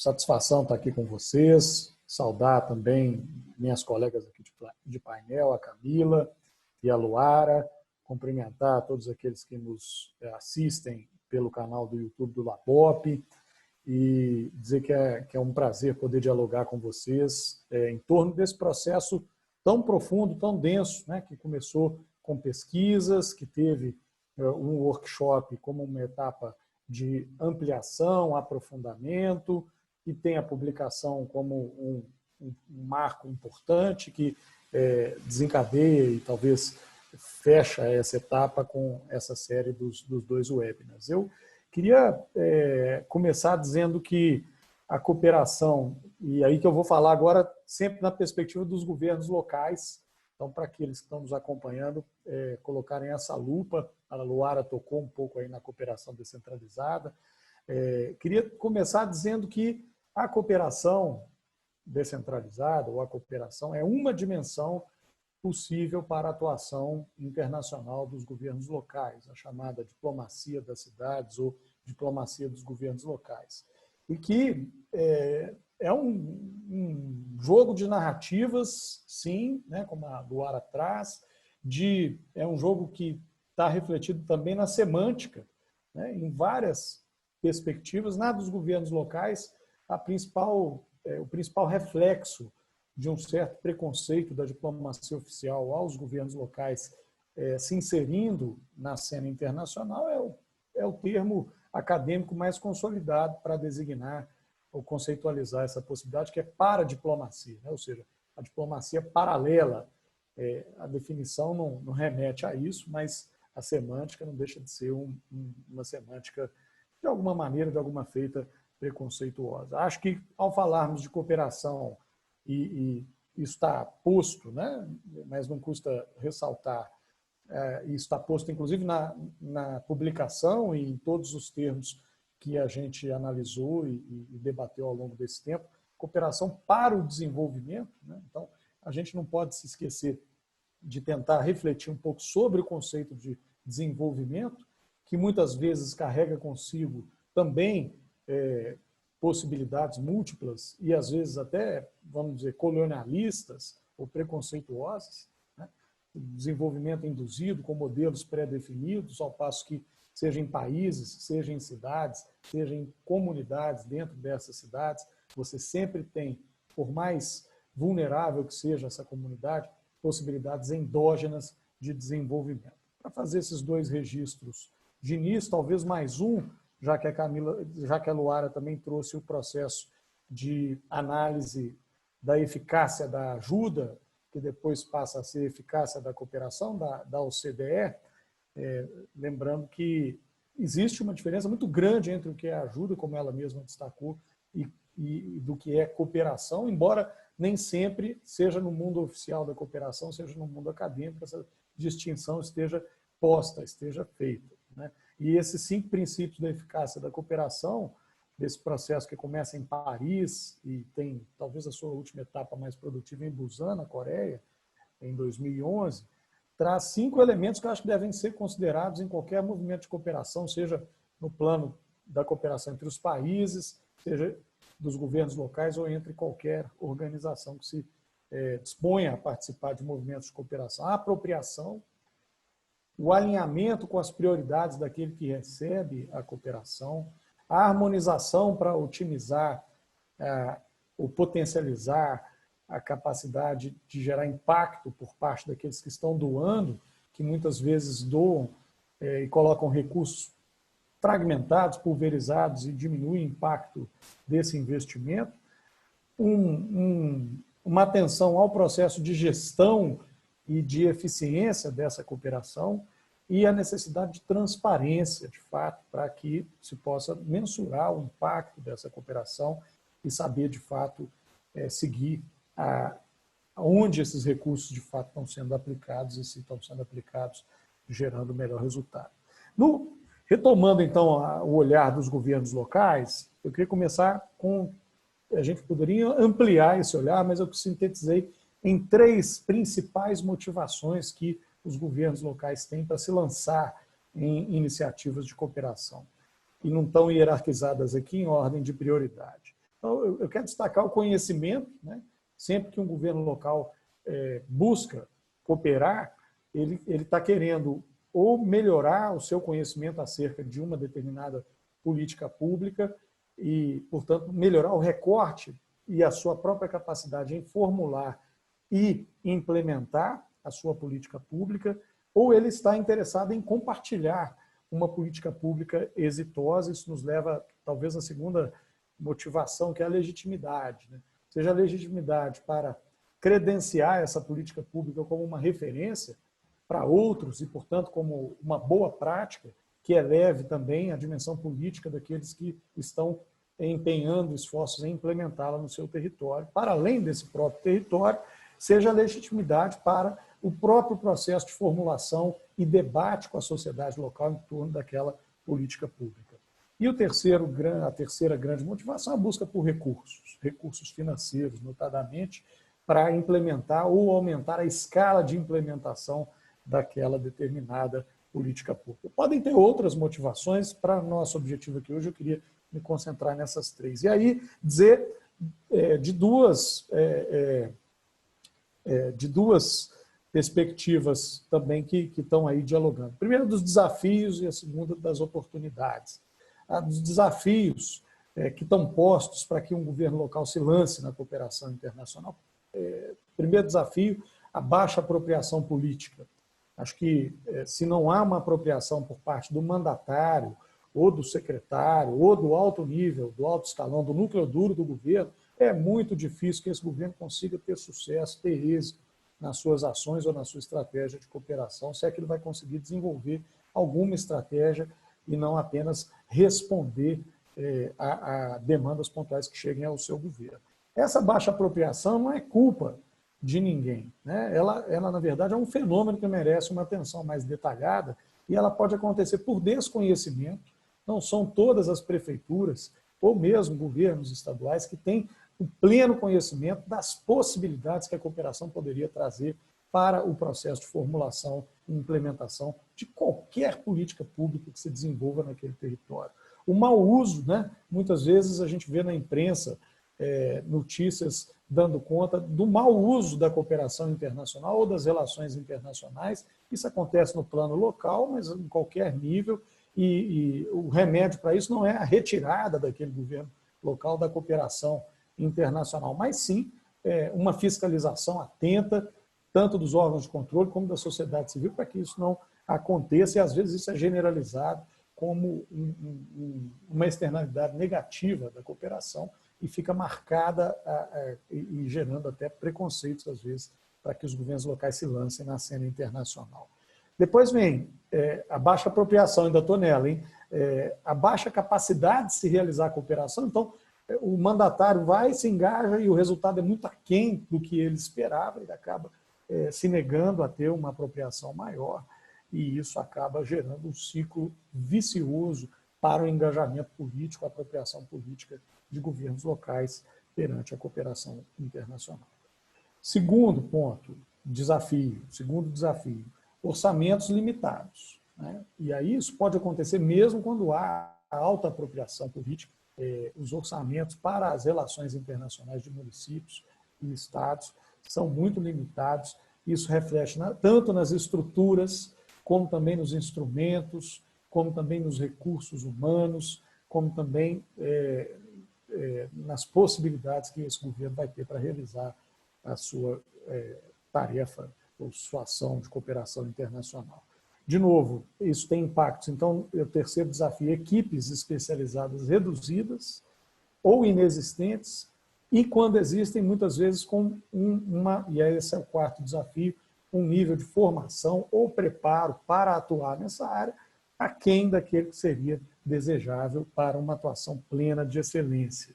satisfação estar aqui com vocês, saudar também minhas colegas aqui de painel, a Camila e a Luara, cumprimentar todos aqueles que nos assistem pelo canal do YouTube do LAPOP e dizer que é um prazer poder dialogar com vocês em torno desse processo tão profundo, tão denso, né, que começou com pesquisas, que teve um workshop como uma etapa de ampliação, aprofundamento, e tem a publicação como um marco importante que desencadeia e talvez fecha essa etapa com essa série dos 2 webinars. Eu queria começar dizendo que a cooperação, e aí que eu vou falar agora sempre na perspectiva dos governos locais, então para aqueles que estão nos acompanhando, colocarem essa lupa, a Luara tocou um pouco aí na cooperação descentralizada, queria começar dizendo que a cooperação descentralizada ou a cooperação é uma dimensão possível para a atuação internacional dos governos locais, a chamada diplomacia das cidades ou diplomacia dos governos locais. E que é um jogo de narrativas, sim, né, como a Luara traz, é um jogo que está refletido também na semântica, né, em várias perspectivas. Na dos governos locais, o principal reflexo de um certo preconceito da diplomacia oficial aos governos locais se inserindo na cena internacional é o termo acadêmico mais consolidado para designar ou conceitualizar essa possibilidade, que é paradiplomacia, né? Ou seja, a diplomacia paralela. A definição não remete a isso, mas a semântica não deixa de ser uma semântica, de alguma maneira, de alguma feita, preconceituosa. Acho que, ao falarmos de cooperação, e isso está posto, né? Mas não custa ressaltar, isso está posto, inclusive, na publicação e em todos os termos que a gente analisou e debateu ao longo desse tempo, cooperação para o desenvolvimento, né? Então, a gente não pode se esquecer de tentar refletir um pouco sobre o conceito de desenvolvimento, que muitas vezes carrega consigo também possibilidades múltiplas e, às vezes, até, vamos dizer, colonialistas ou preconceituosas, né? Desenvolvimento induzido com modelos pré-definidos, ao passo que, seja em países, seja em cidades, seja em comunidades dentro dessas cidades, você sempre tem, por mais vulnerável que seja essa comunidade, possibilidades endógenas de desenvolvimento. Para fazer esses 2 registros de início, talvez mais um, já que a Luara também trouxe o processo de análise da eficácia da ajuda, que depois passa a ser eficácia da cooperação, da OCDE, lembrando que existe uma diferença muito grande entre o que é ajuda, como ela mesma destacou, e do que é cooperação, embora nem sempre seja no mundo oficial da cooperação, seja no mundo acadêmico, essa distinção esteja posta, esteja feita, né? E esses 5 princípios da eficácia da cooperação, desse processo que começa em Paris e tem talvez a sua última etapa mais produtiva em Busan, na Coreia, em 2011, traz 5 elementos que eu acho que devem ser considerados em qualquer movimento de cooperação, seja no plano da cooperação entre os países, seja dos governos locais ou entre qualquer organização que se disponha a participar de movimentos de cooperação. A apropriação, o alinhamento com as prioridades daquele que recebe a cooperação, a harmonização para otimizar ou potencializar a capacidade de gerar impacto por parte daqueles que estão doando, que muitas vezes doam e colocam recursos fragmentados, pulverizados e diminuem o impacto desse investimento, uma atenção ao processo de gestão e de eficiência dessa cooperação e a necessidade de transparência, de fato, para que se possa mensurar o impacto dessa cooperação e saber, de fato, seguir onde esses recursos, de fato, estão sendo aplicados e se estão sendo aplicados gerando o melhor resultado. Retomando, então, o olhar dos governos locais, eu queria começar com... A gente poderia ampliar esse olhar, mas eu sintetizei em 3 principais motivações que os governos locais têm para se lançar em iniciativas de cooperação. E não estão hierarquizadas aqui em ordem de prioridade. Então, eu quero destacar o conhecimento, né? Sempre que um governo local busca cooperar, ele está querendo ou melhorar o seu conhecimento acerca de uma determinada política pública e, portanto, melhorar o recorte e a sua própria capacidade em formular e implementar a sua política pública, ou ele está interessado em compartilhar uma política pública exitosa. Isso nos leva, talvez, à segunda motivação, que é a legitimidade, né? Seja a legitimidade para credenciar essa política pública como uma referência para outros e, portanto, como uma boa prática que eleve também a dimensão política daqueles que estão empenhando esforços em implementá-la no seu território, para além desse próprio território, seja a legitimidade para o próprio processo de formulação e debate com a sociedade local em torno daquela política pública. E a terceira grande motivação é a busca por recursos financeiros, notadamente, para implementar ou aumentar a escala de implementação daquela determinada política pública. Podem ter outras motivações, para nosso objetivo aqui hoje eu queria me concentrar nessas três. E aí dizer de duas perspectivas também que estão aí dialogando. Primeiro, dos desafios, e a segunda, das oportunidades. Dos desafios que estão postos para que um governo local se lance na cooperação internacional. Primeiro desafio, a baixa apropriação política. Acho que se não há uma apropriação por parte do mandatário, ou do secretário, ou do alto nível, do alto escalão, do núcleo duro do governo, é muito difícil que esse governo consiga ter sucesso, ter êxito nas suas ações ou na sua estratégia de cooperação, se é que ele vai conseguir desenvolver alguma estratégia e não apenas responder a demandas pontuais que cheguem ao seu governo. Essa baixa apropriação não é culpa de ninguém, né? Ela, na verdade, é um fenômeno que merece uma atenção mais detalhada e ela pode acontecer por desconhecimento. Não são todas as prefeituras ou mesmo governos estaduais que têm o pleno conhecimento das possibilidades que a cooperação poderia trazer para o processo de formulação e implementação de qualquer política pública que se desenvolva naquele território. O mau uso, né? Muitas vezes a gente vê na imprensa notícias dando conta do mau uso da cooperação internacional ou das relações internacionais. Isso acontece no plano local, mas em qualquer nível, e o remédio para isso não é a retirada daquele governo local da cooperação internacional, mas sim uma fiscalização atenta, tanto dos órgãos de controle como da sociedade civil, para que isso não aconteça, e às vezes isso é generalizado como uma externalidade negativa da cooperação e fica marcada e gerando até preconceitos, às vezes, para que os governos locais se lancem na cena internacional. Depois vem a baixa apropriação, ainda estou nela, hein? A baixa capacidade de se realizar a cooperação. Então, o mandatário vai, se engaja e o resultado é muito aquém do que ele esperava, ele acaba se negando a ter uma apropriação maior, e isso acaba gerando um ciclo vicioso para o engajamento político, a apropriação política de governos locais perante a cooperação internacional. Segundo desafio, orçamentos limitados, né? E aí isso pode acontecer mesmo quando há alta apropriação política. Os orçamentos para as relações internacionais de municípios e estados são muito limitados. Isso reflete tanto nas estruturas, como também nos instrumentos, como também nos recursos humanos, como também nas possibilidades que esse governo vai ter para realizar a sua tarefa ou sua ação de cooperação internacional. De novo, isso tem impactos. Então, o terceiro desafio, equipes especializadas reduzidas ou inexistentes, e quando existem, muitas vezes com e aí esse é o quarto desafio, um nível de formação ou preparo para atuar nessa área aquém daquele que seria desejável para uma atuação plena de excelência.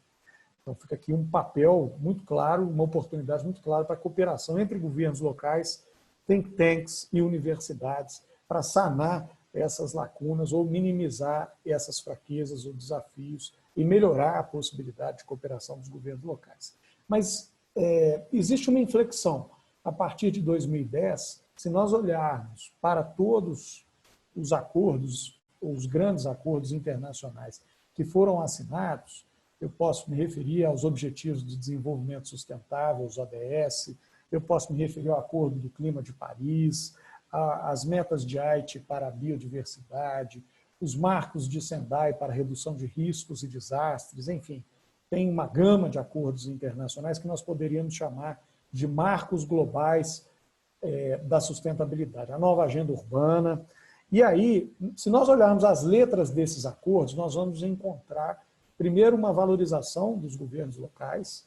Então fica aqui um papel muito claro, uma oportunidade muito clara para a cooperação entre governos locais, think tanks e universidades para sanar essas lacunas ou minimizar essas fraquezas ou desafios e melhorar a possibilidade de cooperação dos governos locais. Mas existe uma inflexão. A partir de 2010, se nós olharmos para todos os acordos, os grandes acordos internacionais que foram assinados, eu posso me referir aos Objetivos de Desenvolvimento Sustentável, os ODS, eu posso me referir ao Acordo do Clima de Paris, às metas de Aichi para a biodiversidade, os marcos de Sendai para a redução de riscos e desastres, enfim, tem uma gama de acordos internacionais que nós poderíamos chamar de marcos globais da sustentabilidade, a nova agenda urbana. E aí, se nós olharmos as letras desses acordos, nós vamos encontrar, primeiro, uma valorização dos governos locais,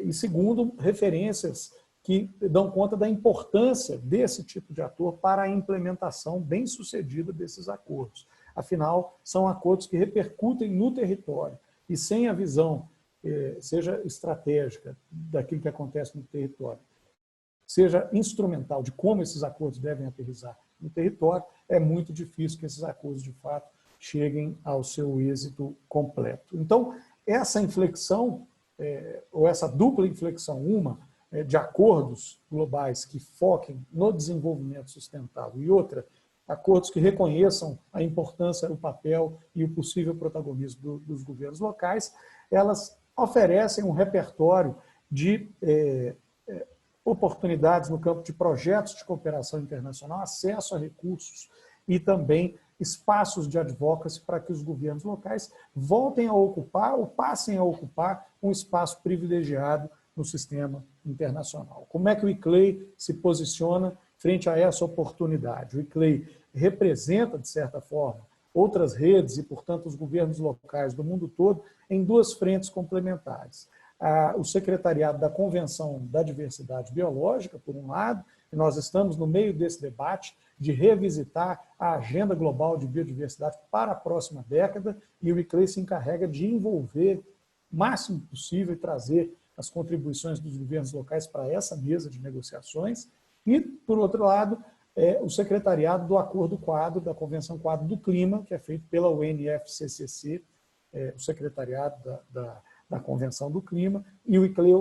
e segundo, referências que dão conta da importância desse tipo de ator para a implementação bem-sucedida desses acordos. Afinal, são acordos que repercutem no território, e sem a visão, seja estratégica daquilo que acontece no território, seja instrumental de como esses acordos devem aterrissar no território, é muito difícil que esses acordos, de fato, cheguem ao seu êxito completo. Então, essa inflexão, ou essa dupla inflexão, uma de acordos globais que foquem no desenvolvimento sustentável e outra, acordos que reconheçam a importância, o papel e o possível protagonismo dos governos locais, elas oferecem um repertório de oportunidades no campo de projetos de cooperação internacional, acesso a recursos e também espaços de advocacy para que os governos locais voltem a ocupar ou passem a ocupar um espaço privilegiado no sistema internacional. Como é que o ICLEI se posiciona frente a essa oportunidade? O ICLEI representa, de certa forma, outras redes e, portanto, os governos locais do mundo todo em duas frentes complementares. O Secretariado da Convenção da Diversidade Biológica, por um lado, e nós estamos no meio desse debate de revisitar a Agenda Global de Biodiversidade para a próxima década, e o ICLEI se encarrega de envolver o máximo possível e trazer as contribuições dos governos locais para essa mesa de negociações. E, por outro lado, o Secretariado do Acordo Quadro, da Convenção Quadro do Clima, que é feito pela UNFCCC, o Secretariado da Convenção do Clima, e o ICLEI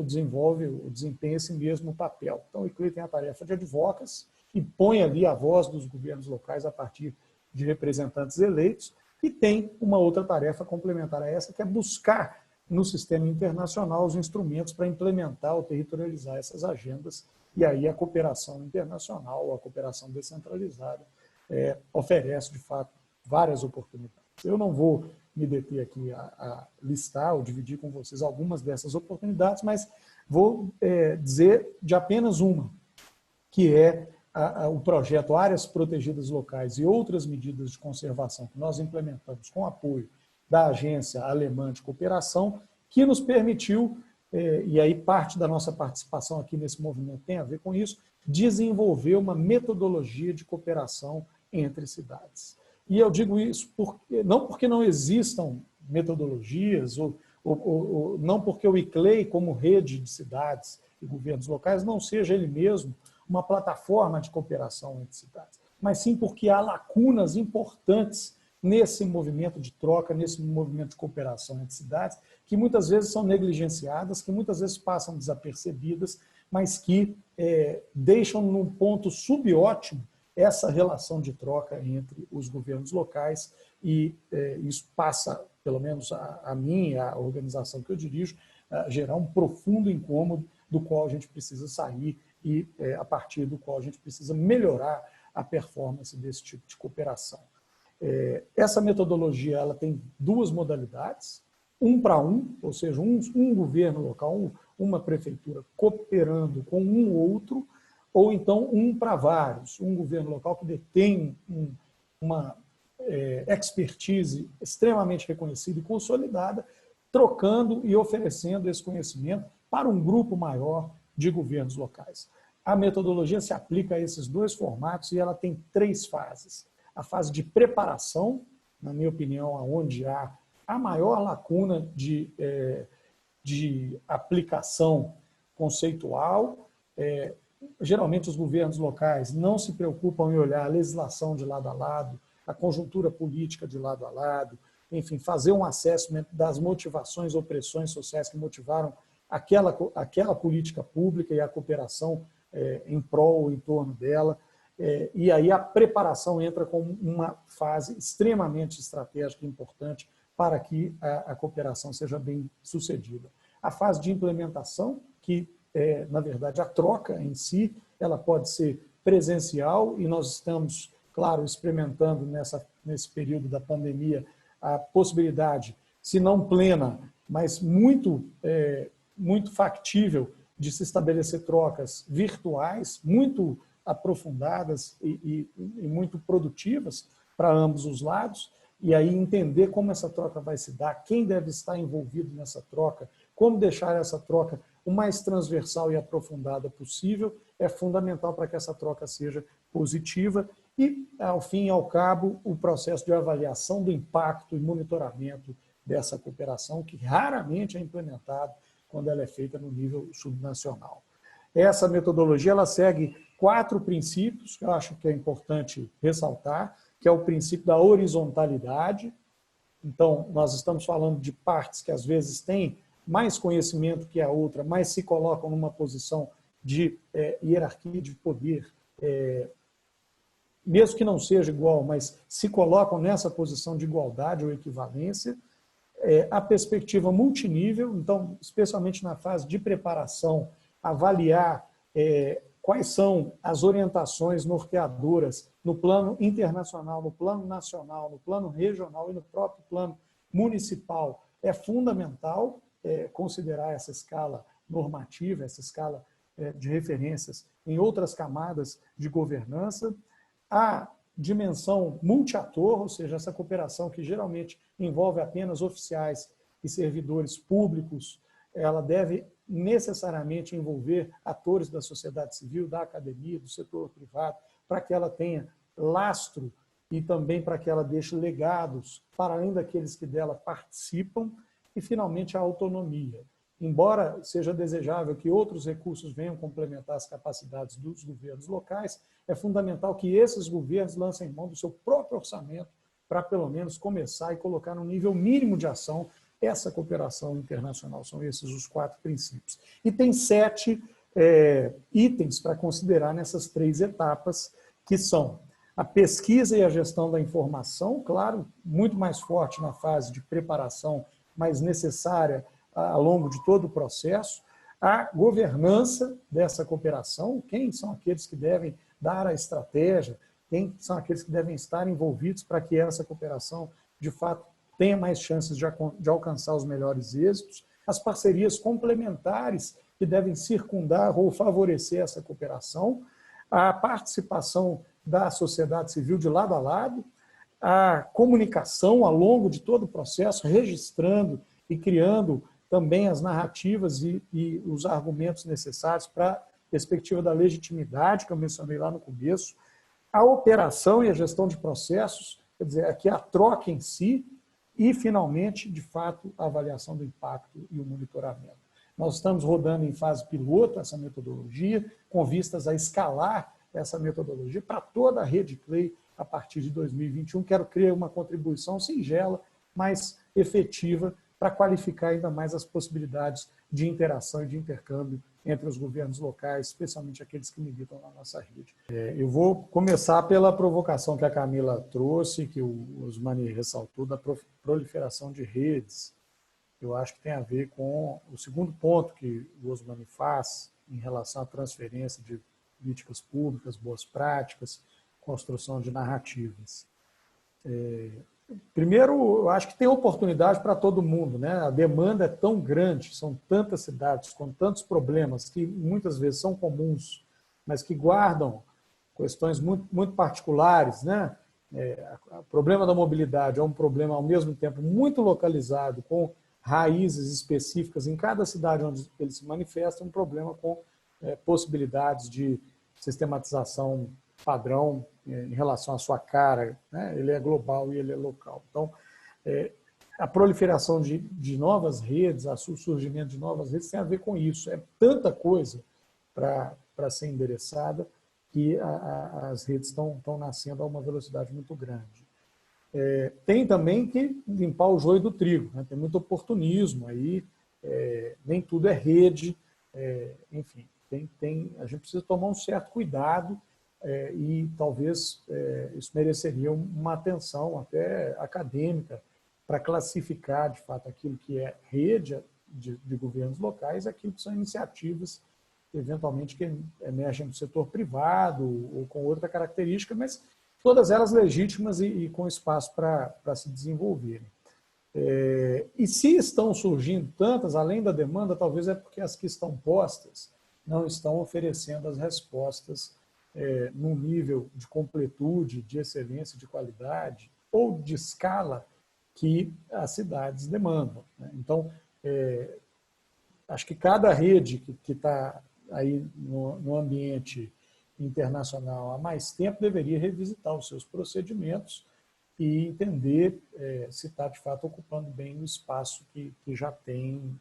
desenvolve, desempenha esse mesmo papel. Então, o ICLEI tem a tarefa de advocacy e põe ali a voz dos governos locais a partir de representantes eleitos, e tem uma outra tarefa complementar a essa, que é buscar no sistema internacional os instrumentos para implementar ou territorializar essas agendas, e aí a cooperação internacional, a cooperação descentralizada, oferece, de fato, várias oportunidades. Eu não vou me deter aqui a listar ou dividir com vocês algumas dessas oportunidades, mas vou dizer de apenas uma, que é o projeto Áreas Protegidas Locais e outras medidas de conservação que nós implementamos com apoio da Agência Alemã de Cooperação, que nos permitiu, e aí parte da nossa participação aqui nesse movimento tem a ver com isso, desenvolver uma metodologia de cooperação entre cidades. E eu digo isso não porque não existam metodologias, ou não porque o ICLEI, como rede de cidades e governos locais, não seja ele mesmo uma plataforma de cooperação entre cidades, mas sim porque há lacunas importantes nesse movimento de troca, nesse movimento de cooperação entre cidades, que muitas vezes são negligenciadas, que muitas vezes passam desapercebidas, mas que deixam num ponto subótimo essa relação de troca entre os governos locais, e isso passa, pelo menos a mim, a organização que eu dirijo, a gerar um profundo incômodo do qual a gente precisa sair e a partir do qual a gente precisa melhorar a performance desse tipo de cooperação. Essa metodologia ela tem duas modalidades, um para um, ou seja, um governo local, uma prefeitura cooperando com um outro, ou então um para vários, um governo local que detém uma expertise extremamente reconhecida e consolidada, trocando e oferecendo esse conhecimento para um grupo maior de governos locais. A metodologia se aplica a esses dois formatos e ela tem 3 fases. A fase de preparação, na minha opinião, onde há a maior lacuna de aplicação conceitual. Geralmente os governos locais não se preocupam em olhar a legislação de lado a lado, a conjuntura política de lado a lado, enfim, fazer um assessment das motivações ou pressões sociais que motivaram aquela política pública e a cooperação em prol ou em torno dela. E aí a preparação entra como uma fase extremamente estratégica e importante para que a cooperação seja bem sucedida. A fase de implementação, que na verdade, a troca em si, ela pode ser presencial e nós estamos, claro, experimentando nesse período da pandemia a possibilidade, se não plena, mas muito factível de se estabelecer trocas virtuais, muito aprofundadas e muito produtivas para ambos os lados, e aí entender como essa troca vai se dar, quem deve estar envolvido nessa troca, como deixar essa troca o mais transversal e aprofundada possível, é fundamental para que essa troca seja positiva e, ao fim e ao cabo, o processo de avaliação do impacto e monitoramento dessa cooperação, que raramente é implementado quando ela é feita no nível subnacional. Essa metodologia ela segue 4 princípios, que eu acho que é importante ressaltar, que é o princípio da horizontalidade. Então, nós estamos falando de partes que às vezes têm mais conhecimento que a outra, mas se colocam numa posição de hierarquia de poder, mesmo que não seja igual, mas se colocam nessa posição de igualdade ou equivalência. A perspectiva multinível, então, especialmente na fase de preparação, avaliar quais são as orientações norteadoras no plano internacional, no plano nacional, no plano regional e no próprio plano municipal. É fundamental considerar essa escala normativa, essa escala de referências em outras camadas de governança. A dimensão multiator, ou seja, essa cooperação que geralmente envolve apenas oficiais e servidores públicos, ela deve necessariamente envolver atores da sociedade civil, da academia, do setor privado, para que ela tenha lastro e também para que ela deixe legados para além daqueles que dela participam. E, finalmente, a autonomia. Embora seja desejável que outros recursos venham complementar as capacidades dos governos locais, é fundamental que esses governos lancem mão do seu próprio orçamento para, pelo menos, começar e colocar no nível mínimo de ação essa cooperação internacional. São esses os 4 princípios. E tem 7 itens para considerar nessas 3 etapas, que são a pesquisa e a gestão da informação, claro, muito mais forte na fase de preparação, mas necessária ao longo de todo o processo, a governança dessa cooperação, quem são aqueles que devem dar a estratégia, quem são aqueles que devem estar envolvidos para que essa cooperação, de fato, tenha mais chances de alcançar os melhores êxitos, as parcerias complementares que devem circundar ou favorecer essa cooperação, a participação da sociedade civil de lado a lado, a comunicação ao longo de todo o processo, registrando e criando também as narrativas e os argumentos necessários para a perspectiva da legitimidade, que eu mencionei lá no começo, a operação e a gestão de processos, quer dizer, aqui a troca em si, e, finalmente, de fato, a avaliação do impacto e o monitoramento. Nós estamos rodando em fase piloto essa metodologia, com vistas a escalar essa metodologia para toda a rede CLEI a partir de 2021. Quero criar uma contribuição singela, mas efetiva, para qualificar ainda mais as possibilidades de interação e de intercâmbio entre os governos locais, especialmente aqueles que militam na nossa rede. Eu vou começar pela provocação que a Camila trouxe, que o Osmani ressaltou, da proliferação de redes. Eu acho que tem a ver com o segundo ponto que o Osmani faz em relação à transferência de políticas públicas, boas práticas, construção de narrativas. Primeiro, eu acho que tem oportunidade para todo mundo, né? A demanda é tão grande, são tantas cidades com tantos problemas que muitas vezes são comuns, mas que guardam questões muito, muito particulares, né? O problema da mobilidade é um problema, ao mesmo tempo, muito localizado, com raízes específicas em cada cidade onde ele se manifesta, um problema com possibilidades de sistematização padrão em relação à sua cara, né? Ele é global e ele é local. Então, a proliferação de novas redes, o surgimento de novas redes tem a ver com isso. É tanta coisa para ser endereçada que as redes estão nascendo a uma velocidade muito grande. Tem também que limpar o joio do trigo, né? Tem muito oportunismo aí, nem tudo é rede, enfim, a gente precisa tomar um certo cuidado e talvez isso mereceria uma atenção até acadêmica para classificar, de fato, aquilo que é rede de governos locais, aquilo que são iniciativas, eventualmente, que emergem do setor privado ou com outra característica, mas todas elas legítimas e com espaço para se desenvolverem. E se estão surgindo tantas, além da demanda, talvez é porque as que estão postas não estão oferecendo as respostas num nível de completude, de excelência, de qualidade ou de escala que as cidades demandam, né? Então, acho que cada rede que está aí no ambiente internacional há mais tempo deveria revisitar os seus procedimentos e entender se está, de fato, ocupando bem o espaço que já tem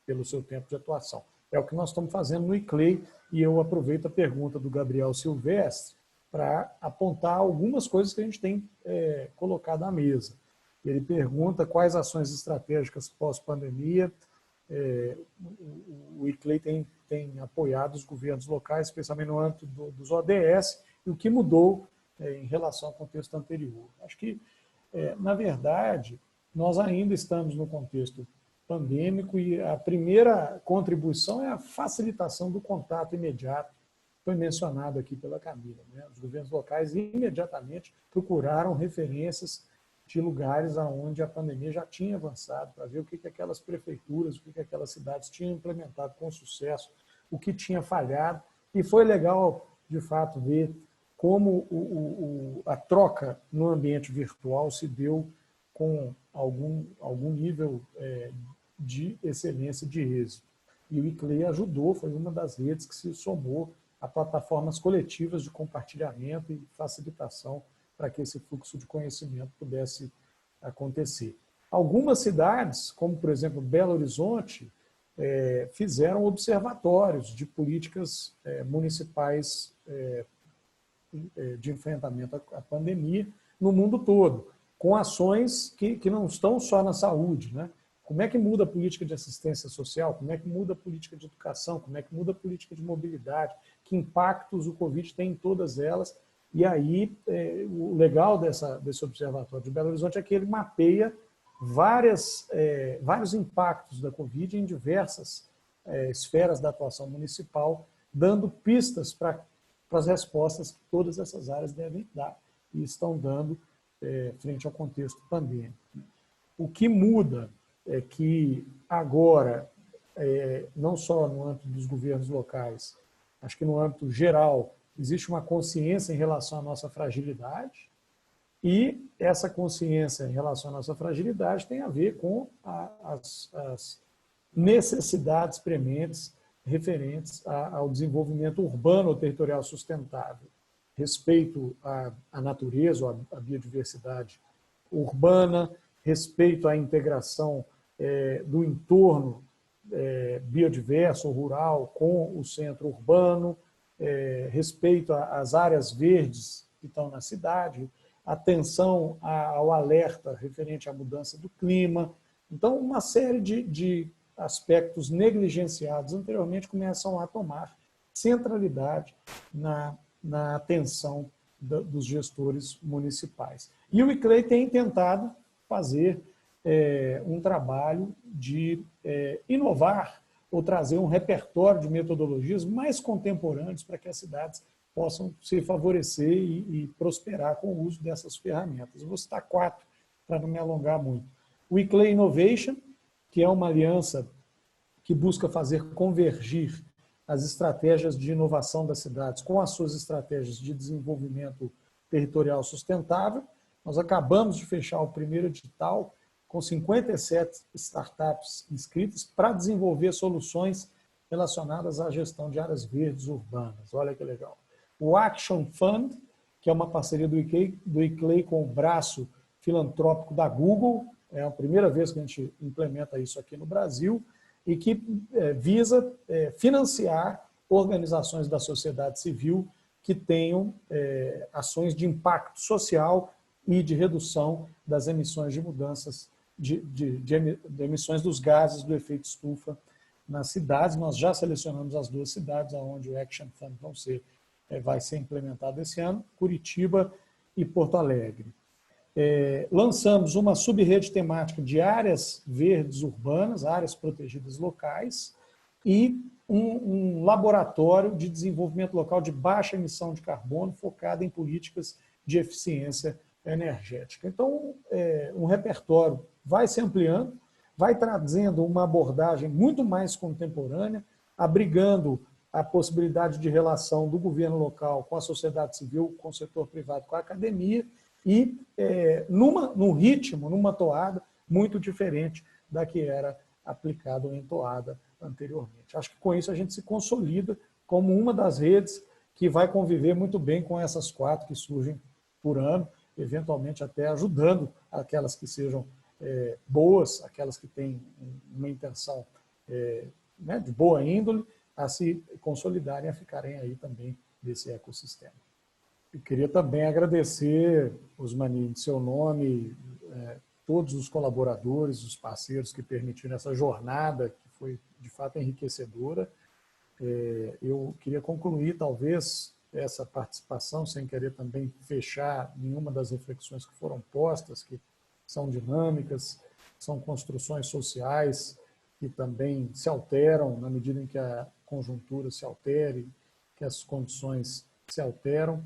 pelo seu tempo de atuação. É o que nós estamos fazendo no ICLEI, e eu aproveito a pergunta do Gabriel Silvestre para apontar algumas coisas que a gente tem colocado à mesa. Ele pergunta quais ações estratégicas pós-pandemia o ICLEI tem apoiado os governos locais, especialmente no âmbito dos ODS, e o que mudou em relação ao contexto anterior. Acho que, na verdade, nós ainda estamos no contexto pandêmico e a primeira contribuição é a facilitação do contato imediato, foi mencionado aqui pela Camila, né? Os governos locais imediatamente procuraram referências de lugares onde a pandemia já tinha avançado, para ver o que aquelas prefeituras, o que aquelas cidades tinham implementado com sucesso, o que tinha falhado. E foi legal, de fato, ver como a troca no ambiente virtual se deu com algum nível de excelência, de êxito. E o ICLEI ajudou, foi uma das redes que se somou a plataformas coletivas de compartilhamento e facilitação para que esse fluxo de conhecimento pudesse acontecer. Algumas cidades, como, por exemplo, Belo Horizonte, fizeram observatórios de políticas municipais de enfrentamento à pandemia no mundo todo, com ações que não estão só na saúde, né? Como é que muda a política de assistência social? Como é que muda a política de educação? Como é que muda a política de mobilidade? Que impactos o Covid tem em todas elas? E aí, o legal desse observatório de Belo Horizonte é que ele mapeia vários impactos da Covid em diversas esferas da atuação municipal, dando pistas para as respostas que todas essas áreas devem dar e estão dando frente ao contexto pandêmico. O que muda é que agora, não só no âmbito dos governos locais, acho que no âmbito geral, existe uma consciência em relação à nossa fragilidade, e essa consciência em relação à nossa fragilidade tem a ver com as necessidades prementes referentes ao desenvolvimento urbano ou territorial sustentável, respeito à natureza ou à biodiversidade urbana, respeito à integração do entorno biodiverso ou rural com o centro urbano, respeito às áreas verdes que estão na cidade, atenção ao alerta referente à mudança do clima. Então, uma série de aspectos negligenciados anteriormente começam a tomar centralidade na atenção dos gestores municipais. E o ICLEI tem tentado fazer um trabalho de inovar ou trazer um repertório de metodologias mais contemporâneas para que as cidades possam se favorecer e prosperar com o uso dessas ferramentas. Eu vou citar 4 para não me alongar muito. O ICLEI Innovation, que é uma aliança que busca fazer convergir as estratégias de inovação das cidades com as suas estratégias de desenvolvimento territorial sustentável. Nós acabamos de fechar o primeiro edital com 57 startups inscritas para desenvolver soluções relacionadas à gestão de áreas verdes urbanas. Olha que legal. O Action Fund, que é uma parceria do ICLEI com o braço filantrópico da Google, é a primeira vez que a gente implementa isso aqui no Brasil, e que visa financiar organizações da sociedade civil que tenham ações de impacto social e de redução das emissões de mudanças de emissões dos gases do efeito estufa nas cidades. Nós já selecionamos as 2 cidades onde o Action Fund vai ser implementado esse ano, Curitiba e Porto Alegre. Lançamos uma subrede temática de áreas verdes urbanas, áreas protegidas locais, e um laboratório de desenvolvimento local de baixa emissão de carbono focado em políticas de eficiência energética. Então, um repertório vai se ampliando, vai trazendo uma abordagem muito mais contemporânea, abrigando a possibilidade de relação do governo local com a sociedade civil, com o setor privado, com a academia, e num ritmo, numa toada muito diferente da que era aplicada ou entoada anteriormente. Acho que com isso a gente se consolida como uma das redes que vai conviver muito bem com essas 4 que surgem por ano, eventualmente até ajudando aquelas que sejam boas, aquelas que têm uma intenção de boa índole, a se consolidarem, a ficarem aí também desse ecossistema. Eu queria também agradecer, Osmani, em seu nome, todos os colaboradores, os parceiros que permitiram essa jornada, que foi de fato enriquecedora. Eu queria concluir, talvez, essa participação, sem querer também fechar nenhuma das reflexões que foram postas, que são dinâmicas, são construções sociais que também se alteram na medida em que a conjuntura se altere, que as condições se alteram.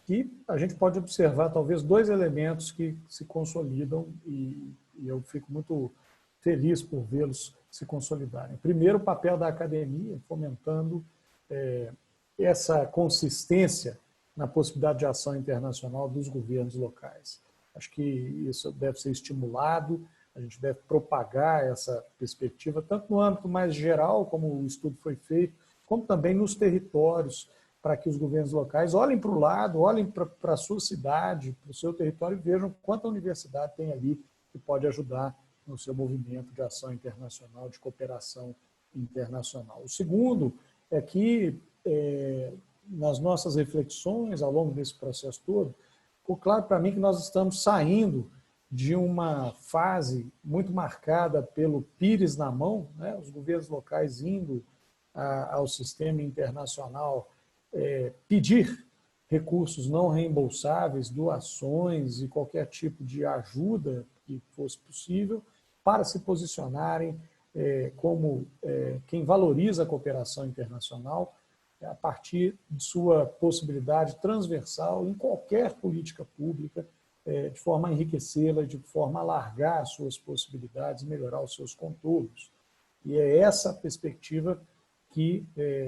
E a gente pode observar, talvez, 2 elementos que se consolidam e eu fico muito feliz por vê-los se consolidarem. Primeiro, o papel da academia, fomentando essa consistência na possibilidade de ação internacional dos governos locais. Acho que isso deve ser estimulado, a gente deve propagar essa perspectiva, tanto no âmbito mais geral, como o estudo foi feito, como também nos territórios, para que os governos locais olhem para o lado, olhem para a sua cidade, para o seu território e vejam quanto a universidade tem ali que pode ajudar no seu movimento de ação internacional, de cooperação internacional. O segundo é que, nas nossas reflexões ao longo desse processo todo, ficou claro para mim que nós estamos saindo de uma fase muito marcada pelo pires na mão, né? Os governos locais indo ao sistema internacional pedir recursos não reembolsáveis, doações e qualquer tipo de ajuda que fosse possível para se posicionarem como quem valoriza a cooperação internacional a partir de sua possibilidade transversal em qualquer política pública, de forma a enriquecê-la, de forma a alargar as suas possibilidades, melhorar os seus contornos. E é essa perspectiva que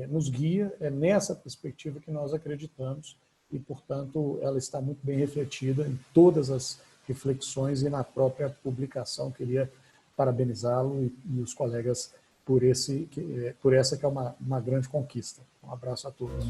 nos guia, é nessa perspectiva que nós acreditamos e, portanto, ela está muito bem refletida em todas as reflexões e na própria publicação. Queria parabenizá-lo e os colegas por essa que é uma grande conquista. Um abraço a todos.